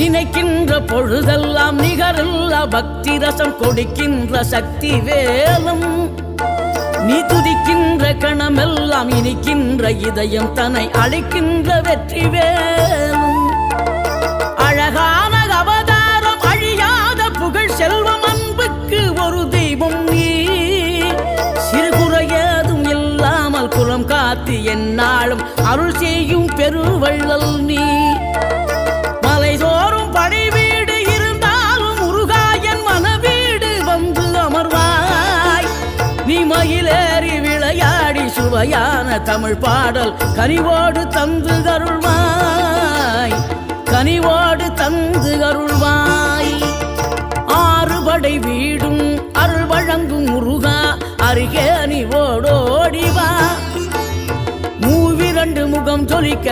நினைக்கின்ற பொழுதெல்லாம் நிகரில்ல பக்தி ரசம் கொடுக்கின்ற சக்தி வேலும் நீ துதிக்கின்ற கணமெல்லாம் இனிக்கின்ற இதயம் தன்னை அழைக்கின்ற வெற்றி வேலும் அழகான அவதாரம் அழியாத புகழ் செல்வம் அன்புக்கு ஒரு தெய்வம் நீ சிறுகுறையதும் இல்லாமல் குலம் காத்து எந்நாளும் அருள் செய்யும் பெருவள்ளல் நீ மலைதோறும் படை வீடு இருந்தாலும் முருகாயன் மனவீடு வந்து அமர்வாய் நீ மயிலேறி விளையாடி சுவையான தமிழ் பாடல் கனிவோடு தந்து அருள்வாய் கனிவோடு தந்து அருள்வாய் ஆறுபடை வீடும் அருள் வழங்கும் முருகா அருகே நீ ஓடோடிவா மூவிரண்டு முகம் ஜொலிக்க